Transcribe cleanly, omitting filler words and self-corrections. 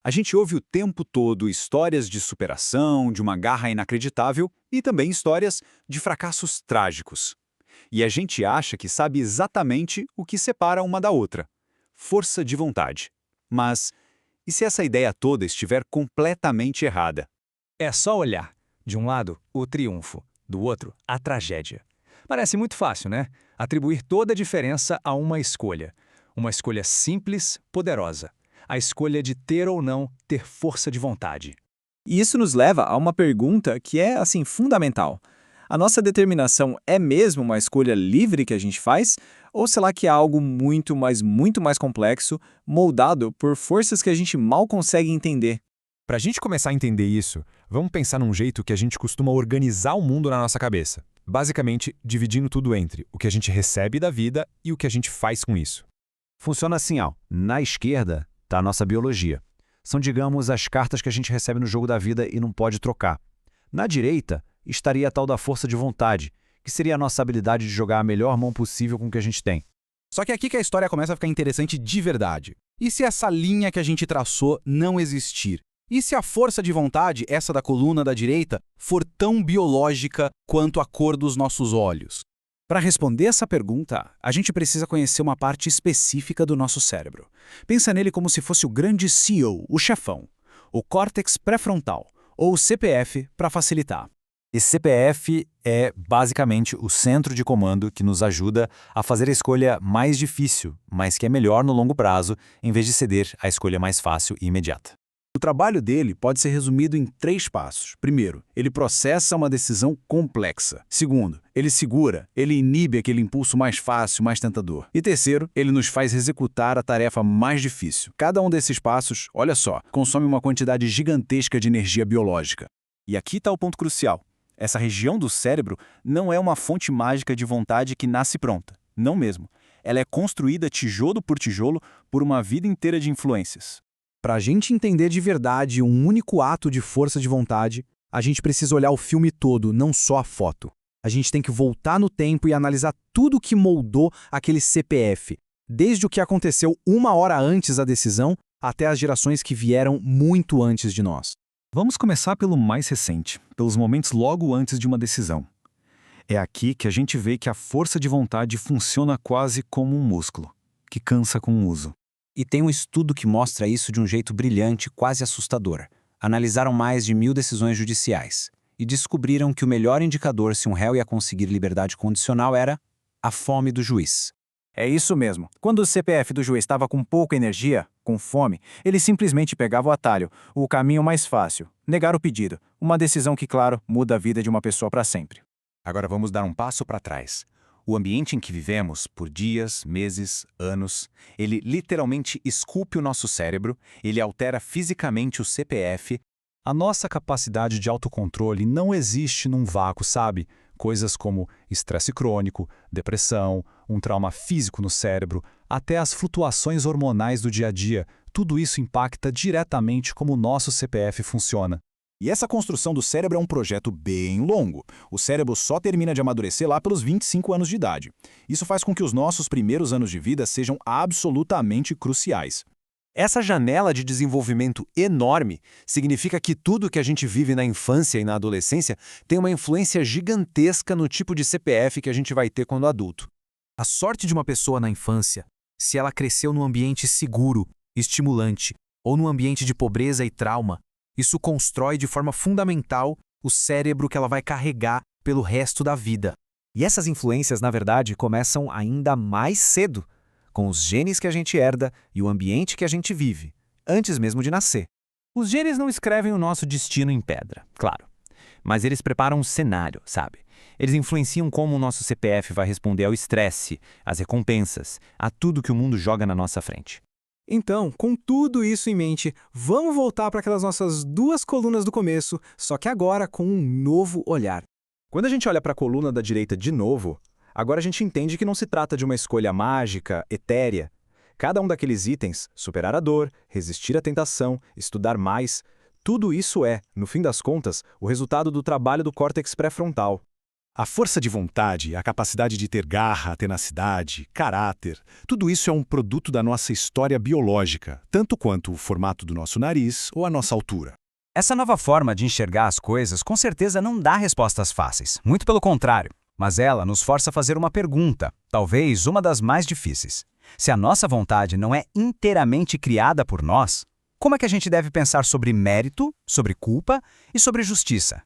A gente ouve o tempo todo histórias de superação, de uma garra inacreditável e também histórias de fracassos trágicos. E a gente acha que sabe exatamente o que separa uma da outra: força de vontade. Mas e se essa ideia toda estiver completamente errada? É só olhar. De um lado, o triunfo, do outro, a tragédia. Parece muito fácil, né? Atribuir toda a diferença a uma escolha. Uma escolha simples, poderosa. A escolha de ter ou não ter força de vontade. E isso nos leva a uma pergunta que é, assim, fundamental. A nossa determinação é mesmo uma escolha livre que a gente faz? Ou será que é algo muito mais complexo, moldado por forças que a gente mal consegue entender? Para a gente começar a entender isso, vamos pensar num jeito que a gente costuma organizar o mundo na nossa cabeça. Basicamente, dividindo tudo entre o que a gente recebe da vida e o que a gente faz com isso. Funciona assim, ó. Na esquerda está a nossa biologia. São, digamos, as cartas que a gente recebe no jogo da vida e não pode trocar. Na direita estaria a tal da força de vontade, que seria a nossa habilidade de jogar a melhor mão possível com o que a gente tem. Só que aqui que a história começa a ficar interessante de verdade. E se essa linha que a gente traçou não existir? E se a força de vontade, essa da coluna da direita, for tão biológica quanto a cor dos nossos olhos? Para responder essa pergunta, a gente precisa conhecer uma parte específica do nosso cérebro. Pensa nele como se fosse o grande CEO, o chefão, o córtex pré-frontal, ou o CPF para facilitar. Esse CPF é basicamente o centro de comando que nos ajuda a fazer a escolha mais difícil, mas que é melhor no longo prazo, em vez de ceder à escolha mais fácil e imediata. O trabalho dele pode ser resumido em 3 passos. Primeiro, ele processa uma decisão complexa. Segundo, ele segura, ele inibe aquele impulso mais fácil, mais tentador. E terceiro, ele nos faz executar a tarefa mais difícil. Cada um desses passos, olha só, consome uma quantidade gigantesca de energia biológica. E aqui está o ponto crucial. Essa região do cérebro não é uma fonte mágica de vontade que nasce pronta. Não mesmo. Ela é construída tijolo por tijolo por uma vida inteira de influências. Para a gente entender de verdade um único ato de força de vontade, a gente precisa olhar o filme todo, não só a foto. A gente tem que voltar no tempo e analisar tudo o que moldou aquele CPF, desde o que aconteceu 1 hora antes da decisão até as gerações que vieram muito antes de nós. Vamos começar pelo mais recente, pelos momentos logo antes de uma decisão. É aqui que a gente vê que a força de vontade funciona quase como um músculo, que cansa com o uso. E tem um estudo que mostra isso de um jeito brilhante, quase assustador. Analisaram mais de 1000 decisões judiciais e descobriram que o melhor indicador se um réu ia conseguir liberdade condicional era a fome do juiz. É isso mesmo. Quando o CPF do juiz estava com pouca energia, com fome, ele simplesmente pegava o atalho, o caminho mais fácil, negar o pedido. Uma decisão que, claro, muda a vida de uma pessoa para sempre. Agora vamos dar um passo para trás. O ambiente em que vivemos, por dias, meses, anos, ele literalmente esculpe o nosso cérebro, ele altera fisicamente o CPF. A nossa capacidade de autocontrole não existe num vácuo, sabe? Coisas como estresse crônico, depressão, um trauma físico no cérebro, até as flutuações hormonais do dia a dia, tudo isso impacta diretamente como o nosso CPF funciona. E essa construção do cérebro é um projeto bem longo. O cérebro só termina de amadurecer lá pelos 25 anos de idade. Isso faz com que os nossos primeiros anos de vida sejam absolutamente cruciais. Essa janela de desenvolvimento enorme significa que tudo que a gente vive na infância e na adolescência tem uma influência gigantesca no tipo de CPF que a gente vai ter quando adulto. A sorte de uma pessoa na infância, se ela cresceu num ambiente seguro, estimulante, ou num ambiente de pobreza e trauma, isso constrói de forma fundamental o cérebro que ela vai carregar pelo resto da vida. E essas influências, na verdade, começam ainda mais cedo, com os genes que a gente herda e o ambiente que a gente vive, antes mesmo de nascer. Os genes não escrevem o nosso destino em pedra, claro. Mas eles preparam um cenário, sabe? Eles influenciam como o nosso CPF vai responder ao estresse, às recompensas, a tudo que o mundo joga na nossa frente. Então, com tudo isso em mente, vamos voltar para aquelas nossas 2 colunas do começo, só que agora com um novo olhar. Quando a gente olha para a coluna da direita de novo, agora a gente entende que não se trata de uma escolha mágica, etérea. Cada um daqueles itens, superar a dor, resistir à tentação, estudar mais, tudo isso é, no fim das contas, o resultado do trabalho do córtex pré-frontal. A força de vontade, a capacidade de ter garra, tenacidade, caráter, tudo isso é um produto da nossa história biológica, tanto quanto o formato do nosso nariz ou a nossa altura. Essa nova forma de enxergar as coisas com certeza não dá respostas fáceis, muito pelo contrário, mas ela nos força a fazer uma pergunta, talvez uma das mais difíceis. Se a nossa vontade não é inteiramente criada por nós, como é que a gente deve pensar sobre mérito, sobre culpa e sobre justiça?